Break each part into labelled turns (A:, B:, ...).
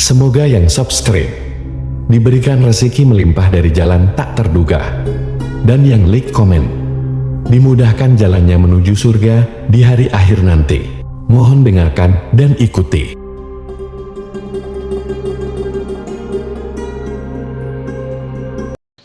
A: Semoga yang subscribe diberikan rezeki melimpah dari jalan tak terduga, dan yang like komen dimudahkan jalannya menuju surga di hari akhir nanti. Mohon dengarkan dan ikuti.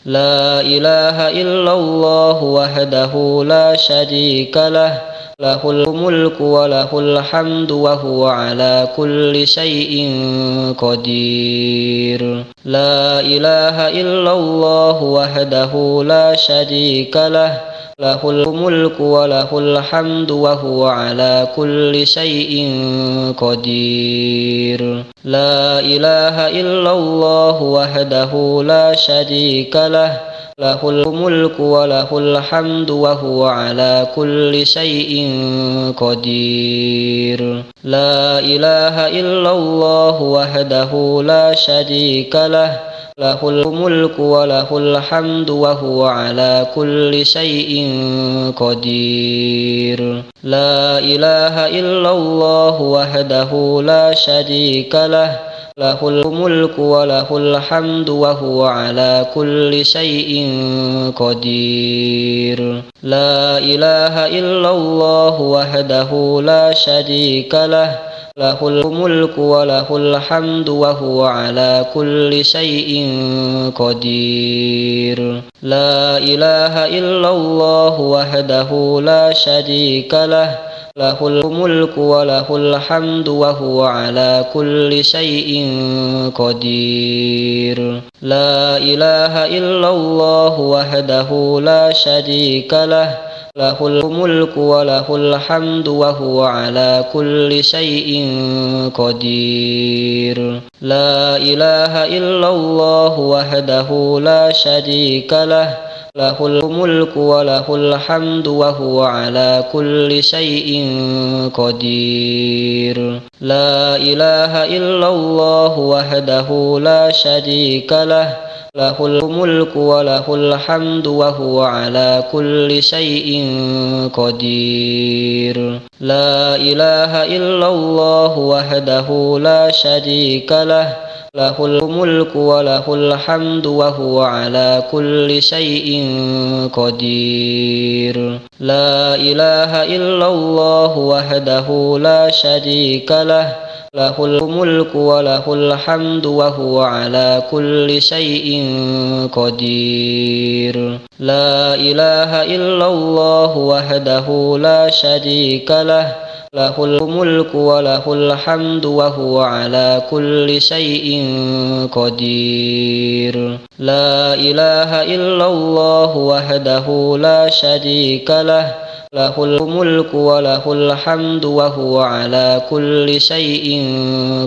B: La ilaha illallah wahdahu la syarika lah, lahul mulku wa lahul hamdu wa huwa ala kulli syai'in qadir. La ilaha illallah wahdahu la syarika lah, lahul mulku wa lahul hamdu wa huwa ala kulli syai'in qadir. La ilaha illallah wahdahu la syarika lah, lahul mulku wa lahul hamdu wa huwa ala kulli syai'in qadir. La ilaha illallah wahdahu la syarika lah, lahul mulku wa lahul hamdu wa huwa ala kulli syai'in qadir. La ilaha illallah wahdahu la syarika lah, lahul mulku wa lahul hamdu wa huwa ala kulli syai'in qadir. La ilaha illallah wahdahu la syarika lah, lahul mulku wa lahul hamdu wa huwa ala kulli syai'in qadir. La ilaha illallah wahdahu la syarika lah, lahul mulku wa lahul hamdu wa huwa ala kulli syai'in qadir. La ilaha illallah wahdahu la syarika lah, lahul mulku wa lahul hamdu wa huwa ala kulli syai'in qadir. La ilaha illallah wahdahu la syarika lah, lahul mulku wa lahul hamdu wa huwa ala kulli syai'in qadir. La ilaha illallah wahdahu la syarika lah, lahul mulku wa lahul hamdu wa huwa ala kulli syai'in qadir. La ilaha illallah wahdahu la syarika lah, lahul mulku wa lahul hamdu wa huwa ala kulli syai'in qadir. La ilaha illallah wahdahu la syarika lah, lahul mulku wa lahul hamdu wa huwa ala kulli syai'in qadir. La ilaha illallah wahdahu la syarika lah, lahul mulku wa lahul hamdu wa huwa ala kulli syai'in qadir. La ilaha illallah wahdahu la syarika lah, lahul mulku wa lahul hamdu wa huwa ala kulli syai'in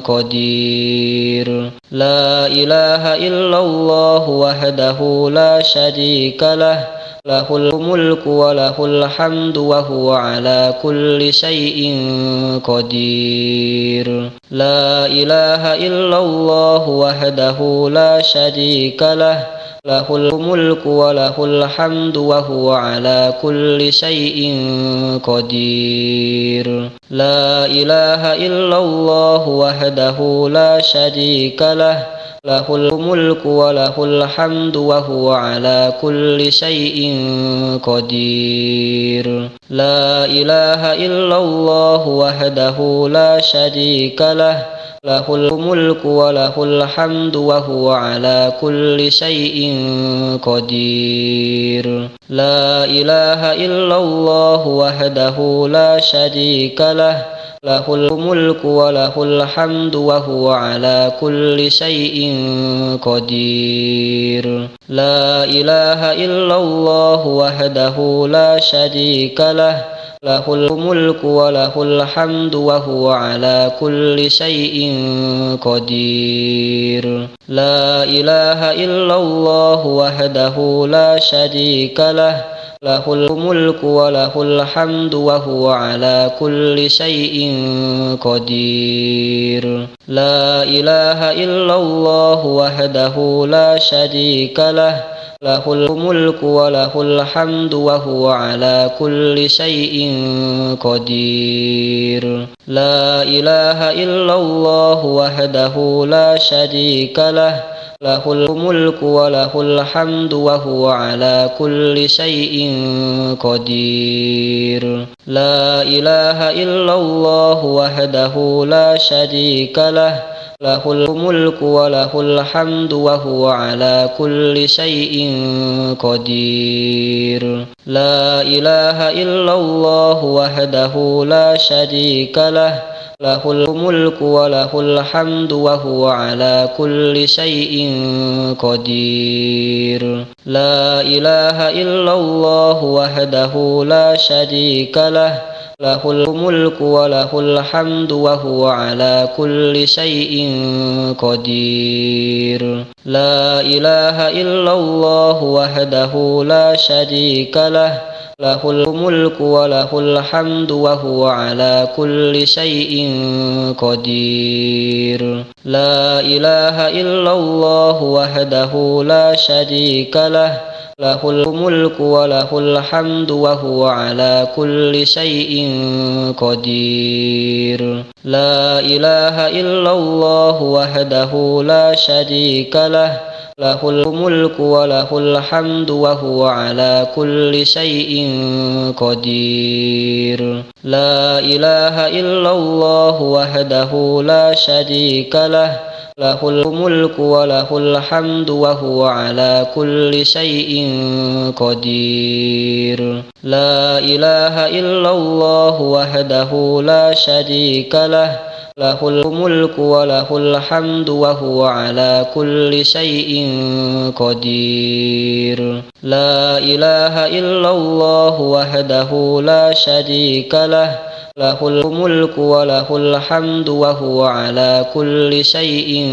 B: qadir. La ilaha illallah wahdahu la syarika lah, lahul mulku wa lahul hamdu wa huwa ala kulli syai'in qadir. La ilaha illallah wahdahu la syarika lah, lahul mulku wa lahul hamdu wa huwa ala kulli syai'in qadir. La ilaha illallah wahdahu la syarika lah, lahul mulku wa lahul hamdu wa huwa ala kulli syai'in qadir. La ilaha illallah wahdahu la syarika lah, lahul mulku wa lahul hamdu wa huwa ala kulli syai'in qadir. La ilaha illallah wahdahu la syarika lah, lahul mulku wa lahul hamdu wa huwa ala kulli syai'in qadir. La ilaha illallah wahdahu la syarika lah, lahul mulku wa lahul hamdu wa huwa ala kulli syai'in qadir. La ilaha illallah wahdahu la syarika lah, lahul mulku wa lahul hamdu wa huwa ala kulli syai'in qadir. La ilaha illallah wahdahu la syarika lah, lahul mulku wa lahul hamdu wa huwa ala kulli syai'in qadir. La ilaha illallah wahdahu la syarika lah, lahul mulku wa lahul hamdu wa huwa ala kulli syai'in qadir. La ilaha illallah wahdahu la syarika lah, lahul mulku wa lahul hamdu wa huwa ala kulli syai'in qadir. La ilaha illallah wahdahu la syarika lah, lahul mulku wa lahul hamdu wa huwa ala kulli syai'in qadir. La ilaha illallah wahdahu la syarika lah, lahul mulku wa lahul hamdu wa huwa ala kulli syai'in qadir. La ilaha illallah wahdahu la syarika lah, lahul mulku wa lahul hamdu wa huwa ala kulli syai'in qadir. La ilaha illallah wahdahu la syarika lah, lahul mulku wa lahul hamdu wa huwa ala kulli syai'in qadir. La ilaha illallah wahdahu la syarika lah, lahul mulku wa lahul hamdu wa huwa ala kulli syai'in qadir. La ilaha illallah wahdahu la syarika lah, lahul mulku wa lahul hamdu wa huwa ala kulli syai'in qadir. La ilaha illallah wahdahu la syarika lah, lahul mulku wa lahul hamdu wa huwa ala kulli syai'in qadir. La ilaha illallah wahdahu la syarika lah, lahul mulku wa lahul hamdu wa huwa ala kulli syai'in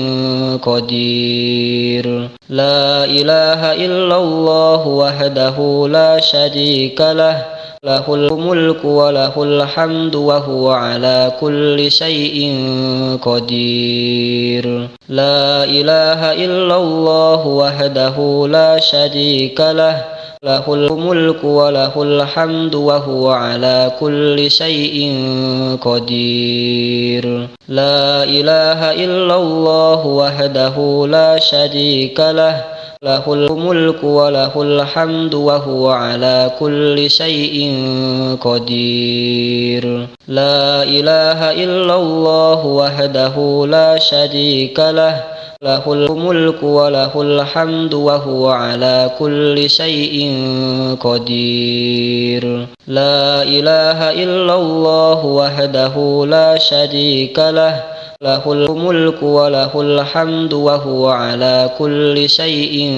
B: qadir. La ilaha illallah wahdahu la syarika lah, lahul mulku wa lahul hamdu wa huwa ala kulli syai'in qadir. La ilaha illallah wahdahu la syarika lah, lahul mulku wa lahul hamdu wa huwa ala kulli syai'in qadir. La ilaha illallah wahdahu la syarika lah, lahul mulku wa lahul hamdu wa huwa ala kulli syai'in qadir. La ilaha illallah wahdahu la syarika lah, lahul mulku wa lahul hamdu wa huwa ala kulli syai'in qadir. La ilaha illallah wahdahu la syarika lah, lahul mulku wa lahul hamdu wa huwa ala kulli syai'in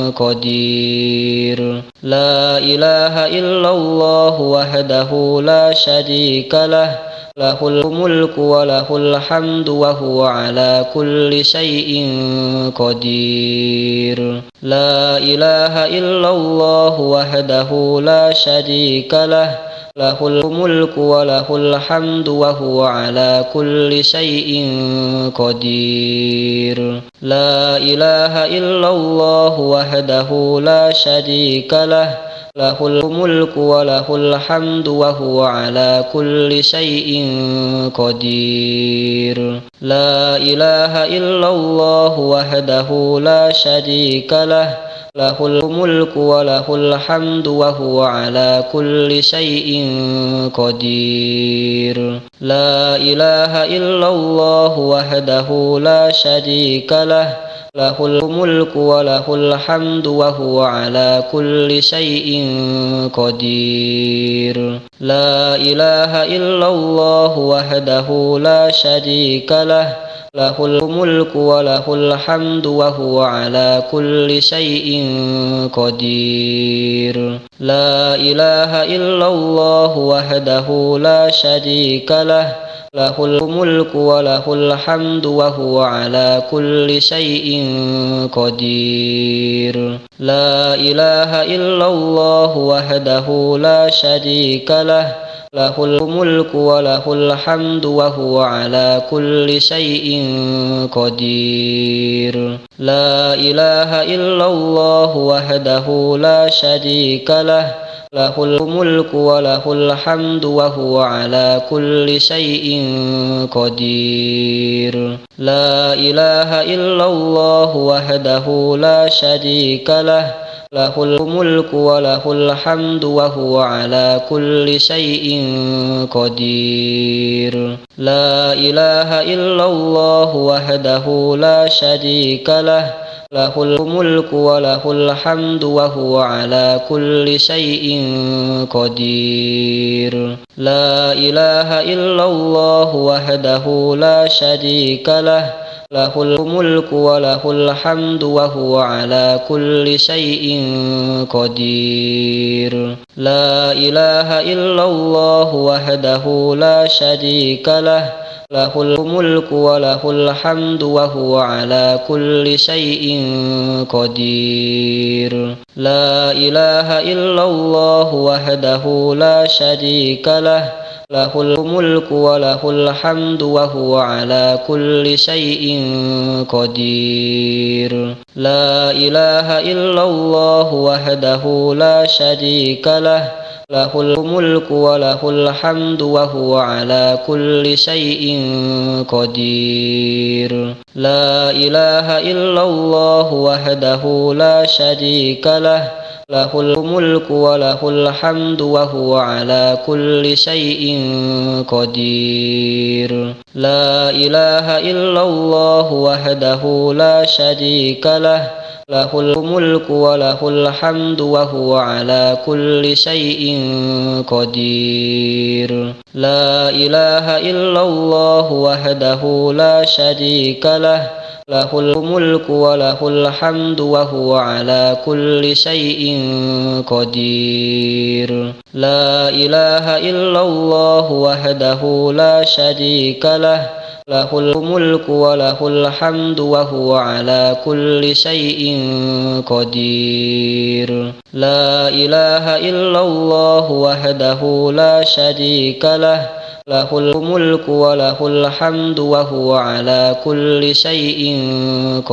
B: qadir. La ilaha illallah wahdahu la syarika lah, lahul mulku wa lahul hamdu wa huwa ala kulli syai'in qadir. La ilaha illallah wahdahu la syarika lah, lahul mulku wa lahul hamdu wa huwa ala kulli syai'in qadir. La ilaha illallah wahdahu la syarika lah, lahul mulku wa lahul hamdu wa huwa ala kulli syai'in qadir. La ilaha illallah wahdahu la syarika lah, lahul mulku wa lahul hamdu wa huwa ala kulli syai'in qadir. La ilaha illallah wahdahu la syarika lah, lahul mulku wa lahul hamdu wa huwa ala kulli syai'in qadir. La ilaha illallah wahdahu la syarika lah, lahul mulku wa lahul hamdu wa huwa ala kulli syai'in qadir. La ilaha illallah wahdahu la syarika lah, lahul mulku wa lahul hamdu wa huwa ala kulli syai'in qadir. La ilaha illallah wahdahu la syarika lah, lahul mulku wa lahul hamdu wa huwa ala kulli syai'in qadir. La ilaha illallah wahdahu la syarika lah, lahul mulku wa lahul hamdu wa huwa ala kulli syai'in qadir. La ilaha illallah wahdahu la syarika lah, lahul mulku wa lahul hamdu wa huwa ala kulli syai'in qadir. La ilaha illallah wahdahu la syarika lah, lahul mulku wa lahul hamdu wa huwa ala kulli syai'in qadir. La ilaha illallah wahdahu la syarika lah, lahul mulku wa lahul hamdu wa huwa ala kulli syai'in qadir. La ilaha illallah wahdahu la syarika lah, lahul mulku wa lahul hamdu wa huwa ala kulli syai'in qadir. La ilaha illallah wahdahu la syarika lah, lahul mulku wa lahul hamdu wa huwa ala kulli syai'in qadir. La ilaha illallah wahdahu la syarika lah, lahul mulku wa lahul hamdu wa huwa ala kulli syai'in qadir. La ilaha illallah wahdahu la syarika lah, lahul mulku wa lahul hamdu wa huwa ala kulli syai'in qadir. La ilaha illallah wahdahu la syarika lah, lahul mulku wa lahul hamdu wa huwa ala kulli syai'in qadir. La ilaha illallah wahdahu la syarika lah, lahul mulku wa lahul hamdu wa huwa ala kulli syai'in qadir. La ilaha illallah wahdahu la syarika lah, lahul mulku wa lahul hamdu wa huwa ala kulli syai'in qadir. La ilaha illallah wahdahu la syarika lah, lahul mulku wa lahul hamdu wa huwa ala kulli syai'in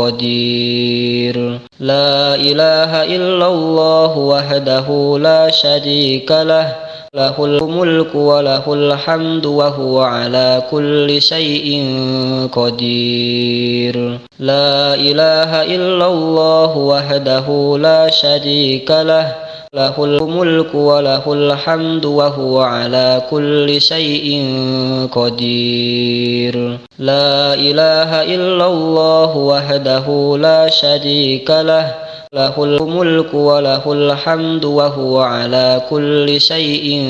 B: qadir. La ilaha illallah wahdahu la syarika lah, lahul mulku wa lahul hamdu wa huwa ala kulli syai'in qadir. La ilaha illallah wahdahu la syarika lah, lahul mulku wa lahul hamdu wa huwa ala kulli syai'in qadir. La ilaha illallah wahdahu la syarika lah, lahul mulku wa lahul hamdu wa huwa ala kulli syai'in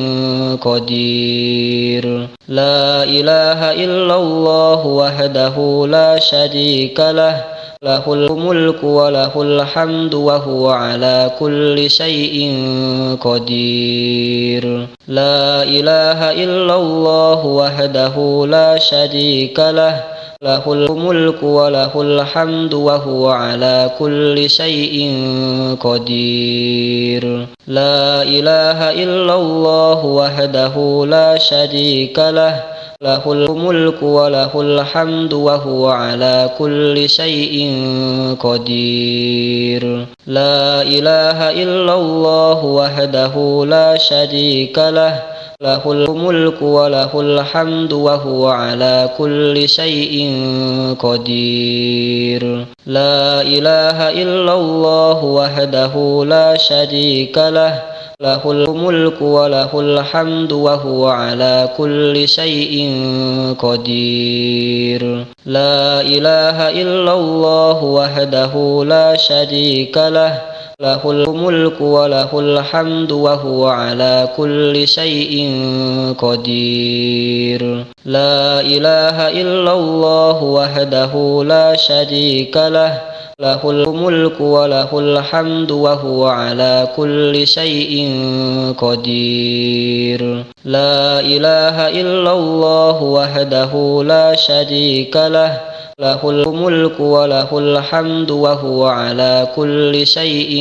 B: qadir. La ilaha illallah wahdahu la syarika lah, lahul mulku wa lahul hamdu wa huwa ala kulli syai'in qadir. La ilaha illallah wahdahu la syarika lah, lahul mulku wa lahul hamdu wa huwa ala kulli syai'in qadir. La ilaha illallah wahdahu la syarika lah, lahul mulku wa lahul hamdu wa huwa ala kulli syai'in qadir. La ilaha illallah wahdahu la syarika lah, lahul mulku wa lahul hamdu wa huwa ala kulli syai'in qadir. La ilaha illallah wahdahu la syarika lah, lahul mulku wa lahul hamdu wa huwa ala kulli syai'in qadir. La ilaha illallah wahdahu la syarika lah, lahul mulku wa lahul hamdu wa huwa ala kulli syai'in qadir. La ilaha illallah wahdahu la syarika lah, lahul mulku wa lahul hamdu wa huwa ala kulli syai'in qadir. La ilaha illallah wahdahu la syarika lah, له الملك وله الحمد وهو على كل شيء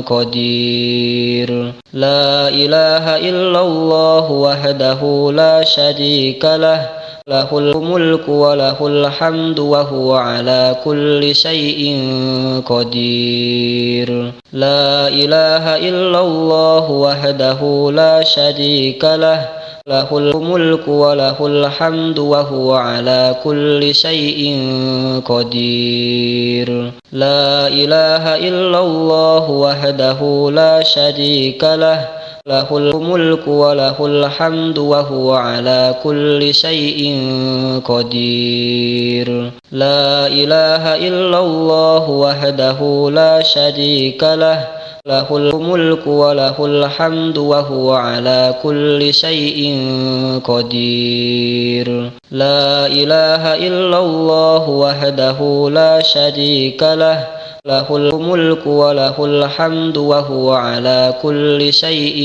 B: قدير لا إله إلا الله وحده لا شريك له له الملك وله الحمد وهو على كل شيء قدير لا إله إلا الله وحده لا شريك له له الملك وله الحمد وهو على كل شيء قدير لا إله إلا الله وحده لا شريك له له الملك وله الحمد وهو على كل شيء قدير لا إله إلا الله وحده لا شريك له له الملك وله الحمد وهو على كل شيء قدير لا إله إلا الله وحده لا شريك له له الملك وله الحمد وهو على كل شيء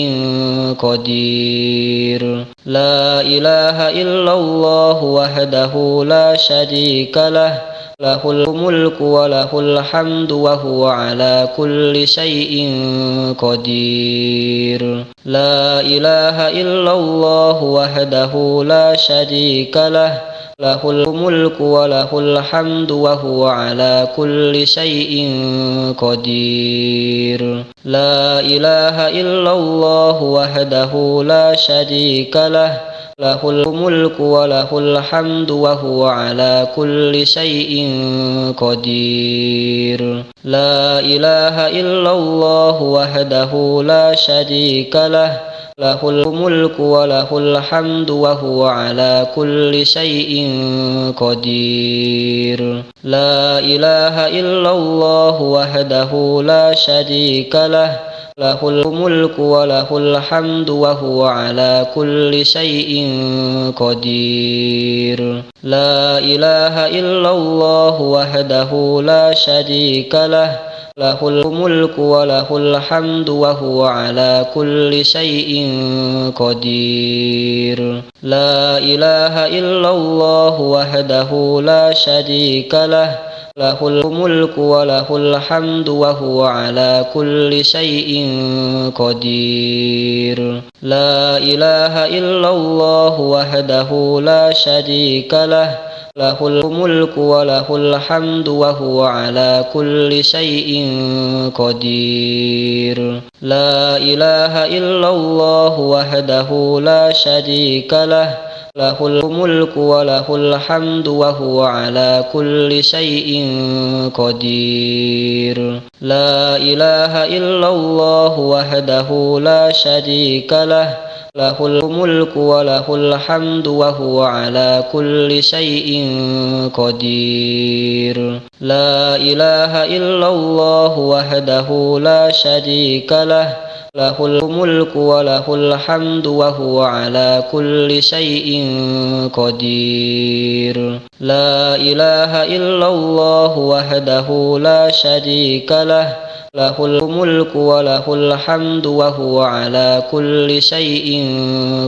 B: قدير لا إله إلا الله وحده لا شريك له له الملك وله الحمد وهو على كل شيء قدير لا إله إلا الله وحده لا شريك له له الملك وله الحمد وهو على كل شيء قدير لا إله إلا الله وحده لا شريك له له الملك وله الحمد وهو على كل شيء قدير لا إله إلا الله وحده لا شريك له له الملك وله الحمد وهو على كل شيء قدير لا إله إلا الله وحده لا شريك له له الملك وله الحمد وهو على كل شيء قدير لا إله إلا الله وحده لا شريك له له الملك وله الحمد وهو على كل شيء قدير لا إله إلا الله وحده لا شريك له له الملك وله الحمد وهو على كل شيء قدير لا إله إلا الله وحده لا شريك له له الملك وله الحمد وهو على كل شيء قدير لا إله إلا الله وحده لا شريك له له الملك وله الحمد وهو على كل شيء قدير لا إله إلا الله وحده لا شريك له له الملك وله الحمد وهو على كل شيء قدير لا إله إلا الله وحده لا شريك له له الملك وله الحمد وهو على كل شيء قدير لا إله إلا الله وحده لا شريك له له الملك وله الحمد وهو على كل شيء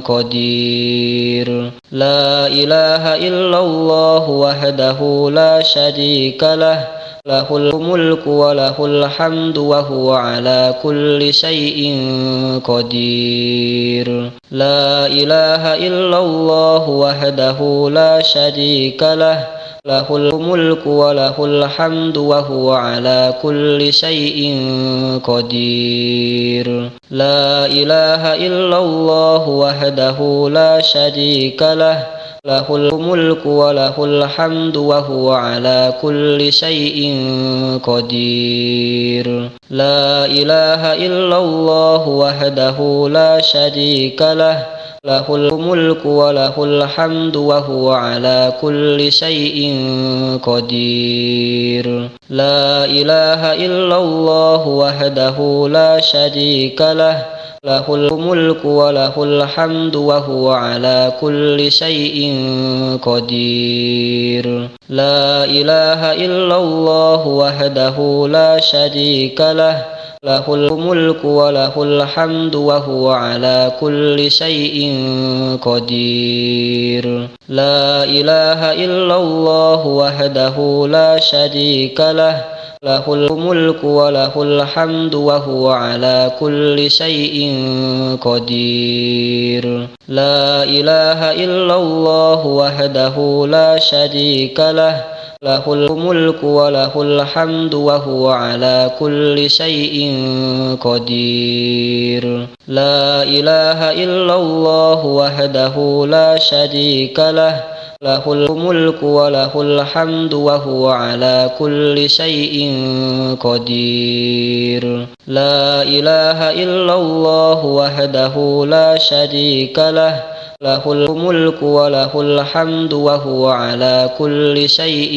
B: قدير لا إله إلا الله وحده لا شريك له له الملك وله الحمد وهو على كل شيء قدير لا إله إلا الله وحده لا شريك له له الملك وله الحمد وهو على كل شيء قدير لا إله إلا الله وحده لا شريك له له الملك وله الحمد وهو على كل شيء قدير لا إله إلا الله وحده لا شريك له له الملك وله الحمد وهو على كل شيء قدير لا إله إلا الله وحده لا شريك له له الملك وله الحمد وهو على كل شيء قدير. لا إله إلا الله وحده لا شريك له له الملك وله الحمد وهو على كل شيء قدير. لا إله إلا الله وحده لا شريك له له الملك وله الحمد وهو على كل شيء قدير. لا إله إلا الله وحده لا شريك له له الملك وله الحمد وهو على كل شيء قدير. لا إله إلا الله وحده لا شريك له له الملك وله الحمد وهو على كل شيء قدير. لا إله إلا الله وحده لا شريك له له الملك وله الحمد وهو على كل شيء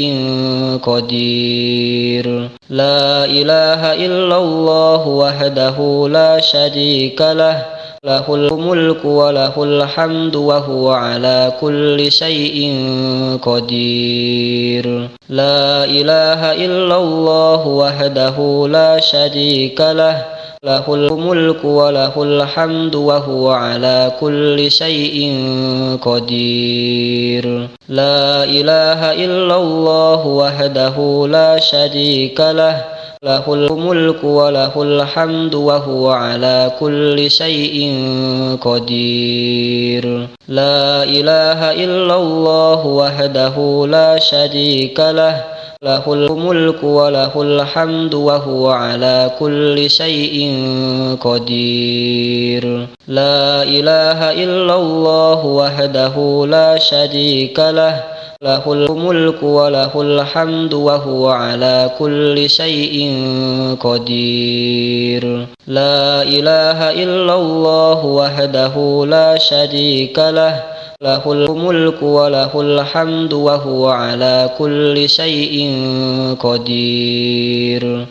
B: قدير. لا إله إلا الله وحده لا شريك له له الملك وله الحمد وهو على كل شيء قدير. لا إله إلا الله وحده لا شريك له له الملك وله الحمد وهو على كل شيء قدير. لا إله إلا الله وحده لا شريك له له الملك وله الحمد وهو على كل شيء قدير. لا إله إلا الله وحده لا شريك له له الملك وله الحمد وهو على كل شيء قدير. لا إله إلا الله وحده لا شريك له له الملك وله الحمد وهو على كل شيء قدير. لا إله إلا الله وحده لا شريك له له الملك وله الحمد وهو على كل شيء قدير.